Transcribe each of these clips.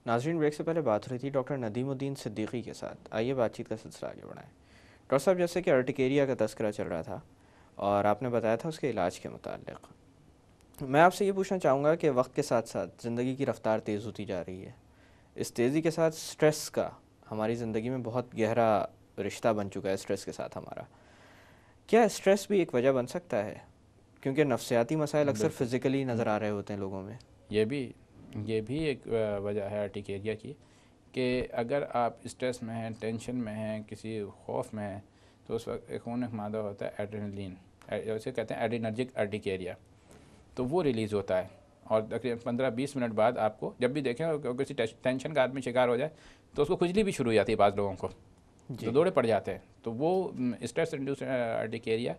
ناظرین، بریک سے پہلے بات ہو رہی تھی ڈاکٹر ندیم الدین صدیقی کے ساتھ. آئیے بات چیت کا سلسلہ آگے بڑھائیں. ڈاکٹر صاحب، جیسے کہ ارٹیکیریا کا تذکرہ چل رہا تھا اور آپ نے بتایا تھا اس کے علاج کے متعلق، میں آپ سے یہ پوچھنا چاہوں گا کہ وقت کے ساتھ ساتھ زندگی کی رفتار تیز ہوتی جا رہی ہے. اس تیزی کے ساتھ سٹریس کا ہماری زندگی میں بہت گہرا رشتہ بن چکا ہے اسٹریس کے ساتھ ہمارا. کیا اسٹریس بھی ایک وجہ بن سکتا ہے؟ کیونکہ نفسیاتی مسائل اکثر بالکل فزیکلی نظر آ رہے ہوتے ہیں لوگوں میں. یہ بھی یہ بھی ایک وجہ ہے ارٹیکیریا کی، کہ اگر آپ اسٹریس میں ہیں، ٹینشن میں ہیں، کسی خوف میں ہیں، تو اس وقت خون ایک مادہ ہوتا ہے ایڈرینلین، اسے کہتے ہیں ایڈرینرجک ارٹیکیریا، تو وہ ریلیز ہوتا ہے. اور تقریباً 15-20 منٹ بعد آپ کو جب بھی دیکھیں کسی ٹینشن کا آدمی شکار ہو جائے تو اس کو کھجلی بھی شروع ہو جاتی ہے بعض لوگوں کو، تو جی. دوڑے پڑ جاتے ہیں. تو وہ اسٹریس انڈیوس ارٹیکیریا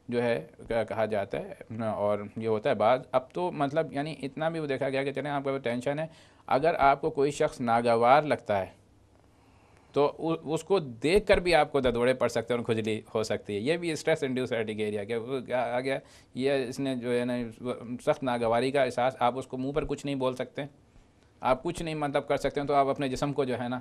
جو ہے کہا جاتا ہے. اور یہ ہوتا ہے بعض، اب تو مطلب یعنی اتنا بھی وہ دیکھا گیا کہ چلیں آپ کو ٹینشن ہے، اگر آپ کو کوئی شخص ناگوار لگتا ہے تو اس کو دیکھ کر بھی آپ کو ددوڑے پڑ سکتے ہیں اور کھجلی ہو سکتی ہے. یہ بھی اسٹریس انڈیوس ارٹیکیریا کہ وہ کیا آ گیا، یہ اس نے جو ہے نا سخت ناگواری کا احساس، آپ اس کو منہ پر کچھ نہیں بول سکتے، آپ کچھ نہیں مطلب کر سکتے ہیں، تو آپ اپنے جسم کو جو ہے نا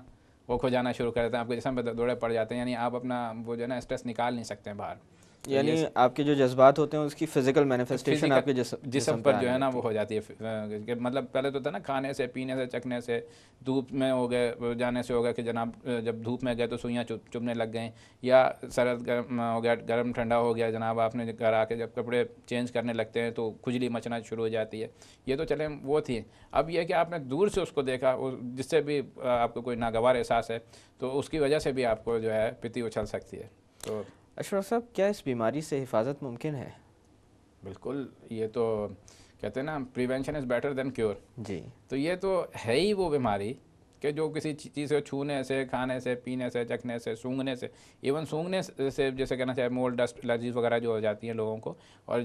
وہ کھجانا شروع کر دیتے ہیں، آپ کے جسم پہ دوڑے پڑ جاتے ہیں، یعنی آپ اپنا وہ جو ہے نا اسٹریس نکال نہیں سکتے ہیں باہر. تو یہ یعنی آپ کے جو جذبات ہوتے ہیں اس کی فزیکل مینیفیسٹیشن آپ کے فزیکل جسم جسم پہ پر جو آنے ہے نا لگتی وہ ہو جاتی ہے. کہ مطلب پہلے تو تھا نا کھانے سے، پینے سے، چکھنے سے، دھوپ میں ہو گئے جانے سے ہو گیا کہ جناب جب دھوپ میں گئے تو سوئیاں چبھنے لگ گئیں، یا سرد گرم ہو گیا، گرم ٹھنڈا ہو گیا جناب، آپ نے گھر آ کے جب کپڑے چینج کرنے لگتے ہیں تو کھجلی مچنا شروع ہو جاتی ہے. یہ تو چلیں وہ تھی. اب یہ کہ آپ نے دور سے اس کو دیکھا، جس سے بھی آپ کو کوئی ناگوار احساس ہے، تو اس کی وجہ سے بھی آپ کو جو ہے پتی اچھل سکتی ہے. تو اشرف صاحب، کیا اس بیماری سے حفاظت ممکن ہے؟ بالکل، یہ تو کہتے ہیں نا prevention is better than cure. جی. تو یہ تو ہے ہی وہ بیماری کہ جو کسی چیز کو چھونے سے، کھانے سے، پینے سے، چکھنے سے، سونگھنے سے، ایون سونگھنے سے جیسے کہنا چاہے مول ڈسٹ الرجیز وغیرہ جو ہو جاتی ہیں لوگوں کو، اور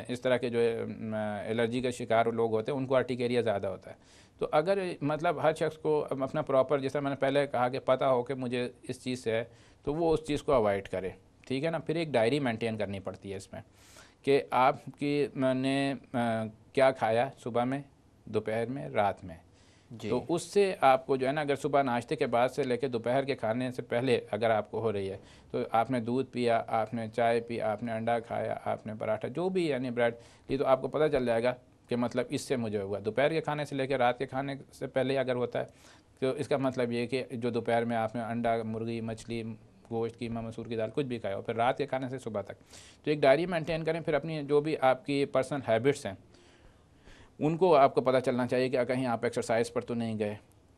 اس طرح کے جو الرجی کا شکار لوگ ہوتے ہیں ان کو ارٹیکیریا زیادہ ہوتا ہے. تو اگر مطلب ہر شخص کو اپنا پراپر، جیسا میں نے پہلے کہا کہ پتہ ہو کہ مجھے اس چیز سے ہے، تو وہ اس چیز کو اوائڈ کرے. ٹھیک ہے نا. پھر ایک ڈائری مینٹین کرنی پڑتی ہے اس میں، کہ آپ کی نے کیا کھایا صبح میں، دوپہر میں، رات میں. جی. تو اس سے آپ کو جو ہے نا اگر صبح ناشتے کے بعد سے لے کے دوپہر کے کھانے سے پہلے اگر آپ کو ہو رہی ہے، تو آپ نے دودھ پیا، آپ نے چائے پی، آپ نے انڈا کھایا، آپ نے پراٹھا جو بھی یعنی بریڈ، یہ تو آپ کو پتہ چل جائے گا کہ مطلب اس سے مجھے ہوا. دوپہر کے کھانے سے لے کے رات کے کھانے سے پہلے اگر ہوتا ہے تو اس کا مطلب یہ کہ جو دوپہر میں آپ نے انڈا، مرغی، مچھلی، گوشت، قیمہ، مسور کی دال، کچھ بھی کھایا ہو، پھر رات کے کھانے سے صبح تک. تو ایک ڈائری مینٹین کریں. پھر اپنی جو بھی آپ کی پرسنل ہیبٹس ہیں ان کو آپ کو پتہ چلنا چاہیے کہ کہیں آپ ایکسرسائز پر تو نہیں گئے.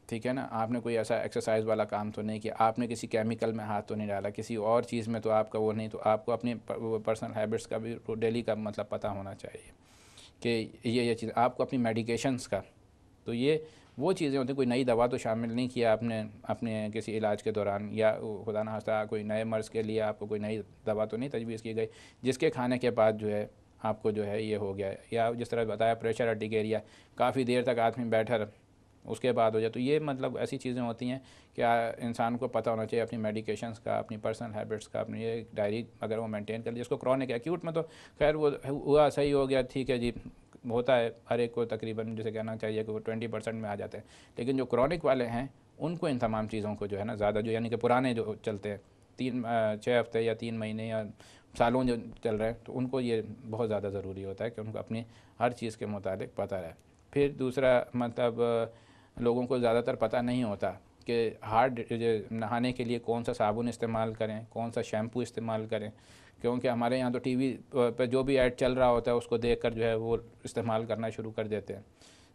ٹھیک ہے نا. آپ نے کوئی ایسا ایکسرسائز والا کام تو نہیں کیا، آپ نے کسی کیمیکل میں ہاتھ تو نہیں ڈالا، کسی اور چیز میں تو آپ کا وہ نہیں. تو آپ کو اپنی پرسنل ہیبٹس کا بھی ڈیلی کا مطلب پتہ ہونا چاہیے کہ یہ چیز آپ کو اپنی میڈیکیشنز کا. تو یہ وہ چیزیں ہوتی ہیں. کوئی نئی دوا تو شامل نہیں کیا آپ نے اپنے کسی علاج کے دوران، یا خدا نہ خواستہ کوئی نئے مرض کے لیے آپ کو کوئی نئی دوا تو نہیں تجویز کی گئی جس کے کھانے کے بعد جو ہے آپ کو جو ہے یہ ہو گیا. یا جس طرح بتایا پریشر ارٹیکیریا، کافی دیر تک آدمی بیٹھا اس کے بعد ہو جائے. تو یہ مطلب ایسی چیزیں ہوتی ہیں کہ انسان کو پتہ ہونا چاہیے اپنی میڈیکیشنز کا، اپنی پرسنل ہیبٹس کا. اپنی یہ ڈائری اگر وہ مینٹین کر لی. اس کو کرونک ایکیوٹ میں تو خیر وہ ہوا، صحیح ہو گیا، ٹھیک ہے جی، ہوتا ہے ہر ایک کو تقریباً، جسے کہنا چاہیے کہ وہ 20% میں آ جاتے ہیں. لیکن جو کرونک والے ہیں ان کو ان تمام چیزوں کو جو ہے نا زیادہ، جو یعنی کہ پرانے جو چلتے ہیں 6 ہفتے یا 3 مہینے یا سالوں جو چل رہے ہیں، تو ان کو یہ بہت زیادہ ضروری ہوتا ہے کہ ان کو اپنی ہر چیز کے متعلق پتہ رہے. پھر دوسرا مطلب لوگوں کو زیادہ تر پتہ نہیں ہوتا کہ نہانے کے لیے کون سا صابن استعمال کریں، کون سا شیمپو استعمال کریں. کیونکہ ہمارے یہاں تو ٹی وی پہ جو بھی ایڈ چل رہا ہوتا ہے اس کو دیکھ کر جو ہے وہ استعمال کرنا شروع کر دیتے ہیں.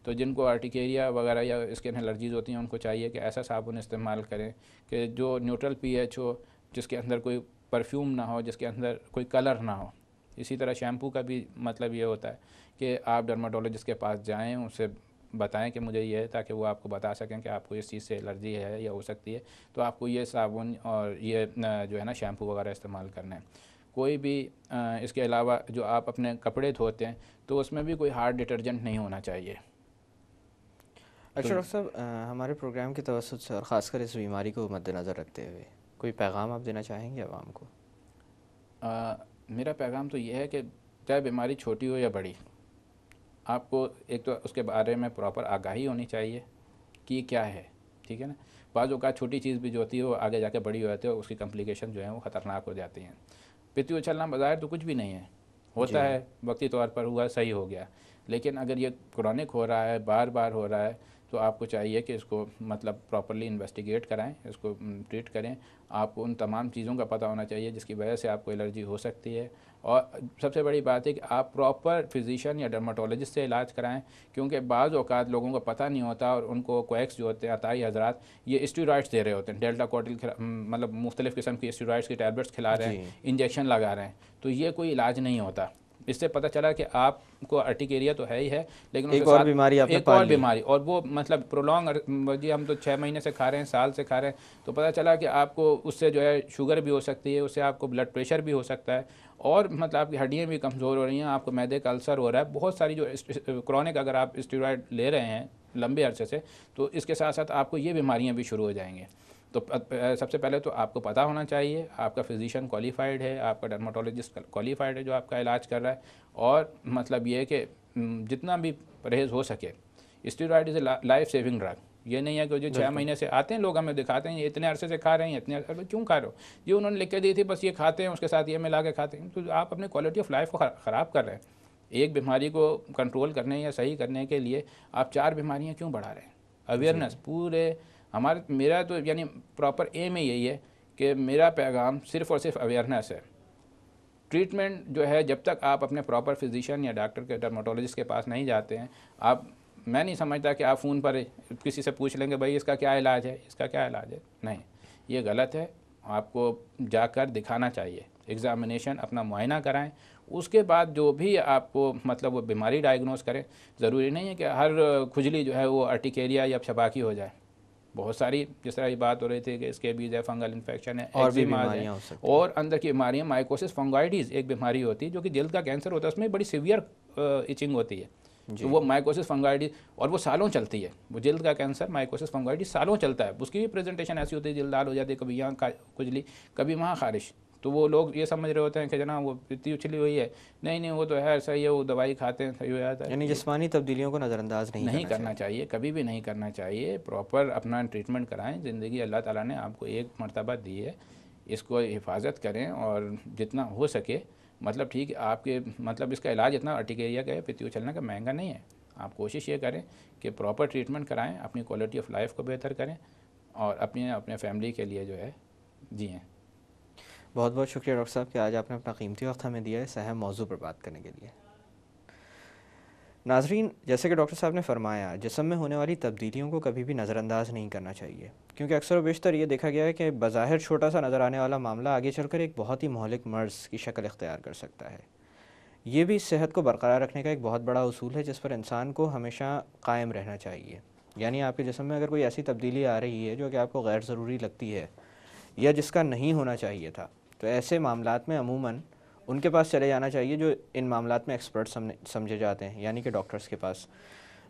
تو جن کو ارٹیکیریا وغیرہ یا اسکن الرجیز ہوتی ہیں ان کو چاہیے کہ ایسا صابن استعمال کریں کہ جو نیوٹرل پی ایچ ہو، جس کے اندر کوئی پرفیوم نہ ہو، جس کے اندر کوئی کلر نہ ہو. اسی طرح شیمپو کا بھی مطلب یہ ہوتا ہے کہ آپ ڈرماٹولوجسٹ کے پاس جائیں، ان سے بتائیں کہ مجھے یہ ہے، تاکہ وہ آپ کو بتا سکیں کہ آپ کو اس چیز سے الرجی ہے یا ہو سکتی ہے، تو آپ کو یہ صابن اور یہ جو ہے نا شیمپو وغیرہ استعمال کرنا ہے. کوئی بھی اس کے علاوہ جو آپ اپنے کپڑے دھوتے ہیں تو اس میں بھی کوئی ہارڈ ڈٹرجنٹ نہیں ہونا چاہیے. تو اشرف صاحب، ہمارے پروگرام کے توسط سے اور خاص کر اس بیماری کو مد نظر رکھتے ہوئے کوئی پیغام آپ دینا چاہیں گے عوام کو؟ میرا پیغام تو یہ ہے کہ چاہے بیماری چھوٹی ہو یا بڑی، آپ کو ایک تو اس کے بارے میں پراپر آگاہی ہونی چاہیے کہ یہ کیا ہے. ٹھیک ہے نا. بعض اوقات چھوٹی چیز بھی جو ہوتی ہے وہ آگے جا کے بڑی ہو جاتی ہے اور اس کی کمپلیکیشن جو ہیں وہ خطرناک ہو جاتی ہیں. پتی اچھلنا بظاہر تو کچھ بھی نہیں ہے, ہوتا ہے وقتی طور پر ہوا, صحیح ہو گیا, لیکن اگر یہ کرونک ہو رہا ہے, بار بار ہو رہا ہے, تو آپ کو چاہیے کہ اس کو مطلب پراپرلی انویسٹیگیٹ کرائیں, اس کو ٹریٹ کریں. آپ کو ان تمام چیزوں کا پتہ ہونا چاہیے جس کی وجہ سے آپ کو الرجی ہو سکتی ہے. اور سب سے بڑی بات ہے کہ آپ پراپر فزیشین یا ڈرماٹولوجسٹ سے علاج کرائیں, کیونکہ بعض اوقات لوگوں کو پتہ نہیں ہوتا اور ان کو کویکس جو ہوتے ہیں عطائی حضرات یہ اسٹیرائڈس دے رہے ہوتے ہیں, ڈیلٹا کوٹل مطلب مختلف قسم کی اسٹیرائڈس کی ٹیبلٹس کھلا رہے ہیں, انجیکشن لگا رہے ہیں, تو یہ کوئی علاج نہیں ہوتا. اس سے پتہ چلا کہ آپ کو ارٹیکیریا تو ہے ہی ہے, لیکن اس کے ساتھ ایک اور بیماری, اور وہ مطلب پرولونگ, جی ہم تو 6 مہینے سے کھا رہے ہیں, سال سے کھا رہے ہیں, تو پتہ چلا کہ آپ کو اس سے جو ہے شوگر بھی ہو سکتی ہے, اس سے آپ کو بلڈ پریشر بھی ہو سکتا ہے, اور مطلب آپ کی ہڈیاں بھی کمزور ہو رہی ہیں, آپ کو معدے کا السر ہو رہا ہے. بہت ساری جو کرونک اگر آپ اسٹیرائڈ لے رہے ہیں لمبے عرصے سے, تو اس کے ساتھ ساتھ آپ کو یہ بیماریاں بھی شروع ہو جائیں گے. تو سب سے پہلے تو آپ کو پتہ ہونا چاہیے آپ کا فزیشین کوالیفائڈ ہے, آپ کا ڈرماٹولوجسٹ کوالیفائڈ ہے جو آپ کا علاج کر رہا ہے. اور مطلب یہ کہ جتنا بھی پرہیز ہو سکے, steroid is a life saving drug. یہ نہیں ہے کہ جو 6 مہینے سے آتے ہیں لوگ ہمیں دکھاتے ہیں یہ اتنے عرصے سے کھا رہے ہیں, اتنے عرصے کیوں کھا رہے ہو, یہ انہوں نے لکھ کے دی تھی بس یہ کھاتے ہیں, اس کے ساتھ یہ ملا کے کھاتے ہیں, تو آپ اپنے کوالٹی آف لائف کو خراب کر رہے ہیں. ایک بیماری کو کنٹرول کرنے یا صحیح کرنے کے لیے آپ 4 بیماریاں کیوں بڑھا رہے ہیں. اویئرنیس پورے میرا تو یعنی پراپر ایم یہی ہے کہ میرا پیغام صرف اور صرف اویئرنیس ہے. ٹریٹمنٹ جو ہے جب تک آپ اپنے پراپر فزیشین یا ڈاکٹر کے ڈرماٹولوجسٹ کے پاس نہیں جاتے ہیں, میں نہیں سمجھتا کہ آپ فون پر کسی سے پوچھ لیں گے بھائی اس کا کیا علاج ہے, اس کا کیا علاج ہے. نہیں, یہ غلط ہے. آپ کو جا کر دکھانا چاہیے, ایگزامینیشن اپنا معائنہ کرائیں, اس کے بعد جو بھی آپ کو مطلب وہ بیماری ڈائگنوز کریں. ضروری نہیں ہے کہ ہر کھجلی جو ہے وہ ارٹیکیریا یا چھپاکی ہو جائے. بہت ساری جس طرح یہ بات ہو رہی تھی کہ اس کے بیج ہے, فنگل انفیکشن ہے, ایگزیما ہے, اور اندر کی بیماریاں مائکوسس فنگائڈیز ایک بیماری ہوتی ہے جو کہ جلد کا کینسر ہوتا ہے, اس میں بڑی سیویئر ایچنگ ہوتی ہے. تو وہ مائکوسس فنگائڈیز, اور وہ سالوں چلتی ہے. وہ جلد کا کینسر مائکوسس فنگائڈیز سالوں چلتا ہے. اس کی بھی پریزنٹیشن ایسی ہوتی ہے جلد لال ہو جاتی ہے, کبھی یہاں کھجلی کبھی وہاں خارش. تو وہ لوگ یہ سمجھ رہے ہوتے ہیں کہ جناب وہ اتنی اچھلی ہوئی ہے, نہیں وہ تو ہے صحیح ہے, وہ دوائی کھاتے ہیں صحیح ہو جاتا ہے. یعنی جسمانی تبدیلیوں کو نظر انداز نہیں کرنا چاہیے, کبھی بھی نہیں کرنا چاہیے. پراپر اپنا ٹریٹمنٹ کرائیں. زندگی اللہ تعالیٰ نے آپ کو ایک مرتبہ دی ہے, اس کو حفاظت کریں, اور جتنا ہو سکے مطلب ٹھیک ہے آپ کے مطلب اس کا علاج اتنا ارٹیکیریا کا ہے, پتی اچھلنا کا مہنگا نہیں ہے. آپ کوشش یہ کریں کہ پراپر ٹریٹمنٹ کرائیں, اپنی کوالٹی آف لائف کو بہتر کریں, اور اپنے فیملی کے لیے جو ہے جئیں. بہت بہت شکریہ ڈاکٹر صاحب کہ آج آپ نے اپنا قیمتی وقت ہمیں دیا ہے اس اہم موضوع پر بات کرنے کے لیے. ناظرین, جیسے کہ ڈاکٹر صاحب نے فرمایا, جسم میں ہونے والی تبدیلیوں کو کبھی بھی نظر انداز نہیں کرنا چاہیے, کیونکہ اکثر و بیشتر یہ دیکھا گیا ہے کہ بظاہر چھوٹا سا نظر آنے والا معاملہ آگے چل کر ایک بہت ہی مہلک مرض کی شکل اختیار کر سکتا ہے. یہ بھی صحت کو برقرار رکھنے کا ایک بہت بڑا اصول ہے جس پر انسان کو ہمیشہ قائم رہنا چاہیے. یعنی آپ کے جسم میں اگر کوئی ایسی تبدیلی آ رہی ہے جو کہ آپ کو غیر ضروری لگتی ہے یا جس کا نہیں ہونا چاہیے تھا, تو ایسے معاملات میں عموماً ان کے پاس چلے جانا چاہیے جو ان معاملات میں ایکسپرٹ سمجھے جاتے ہیں, یعنی کہ ڈاکٹرز کے پاس.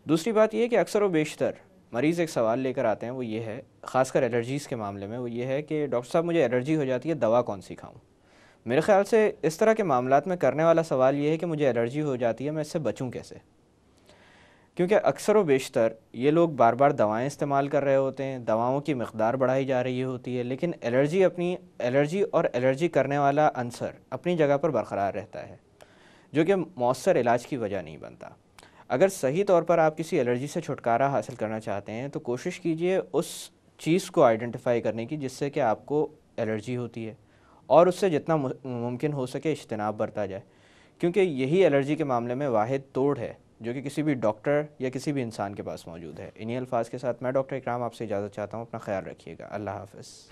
دوسری بات یہ ہے کہ اکثر و بیشتر مریض ایک سوال لے کر آتے ہیں, وہ یہ ہے, خاص کر الرجیز کے معاملے میں, وہ یہ ہے کہ ڈاکٹر صاحب مجھے الرجی ہو جاتی ہے, دوا کون سی کھاؤں. میرے خیال سے اس طرح کے معاملات میں کرنے والا سوال یہ ہے کہ مجھے الرجی ہو جاتی ہے, میں اس سے بچوں کیسے. کیونکہ اکثر و بیشتر یہ لوگ بار بار دوائیں استعمال کر رہے ہوتے ہیں, دواؤں کی مقدار بڑھائی جا رہی ہوتی ہے, لیکن الرجی اور الرجی کرنے والا عنصر اپنی جگہ پر برقرار رہتا ہے, جو کہ مؤثر علاج کی وجہ نہیں بنتا. اگر صحیح طور پر آپ کسی الرجی سے چھٹکارا حاصل کرنا چاہتے ہیں تو کوشش کیجئے اس چیز کو آئیڈینٹیفائی کرنے کی جس سے کہ آپ کو الرجی ہوتی ہے, اور اس سے جتنا ممکن ہو سکے اجتناب برتا جائے, کیونکہ یہی الرجی کے معاملے میں واحد توڑ ہے جو کہ کسی بھی ڈاکٹر یا کسی بھی انسان کے پاس موجود ہے. انہی الفاظ کے ساتھ میں ڈاکٹر اکرام آپ سے اجازت چاہتا ہوں. اپنا خیال رکھیے گا. اللہ حافظ.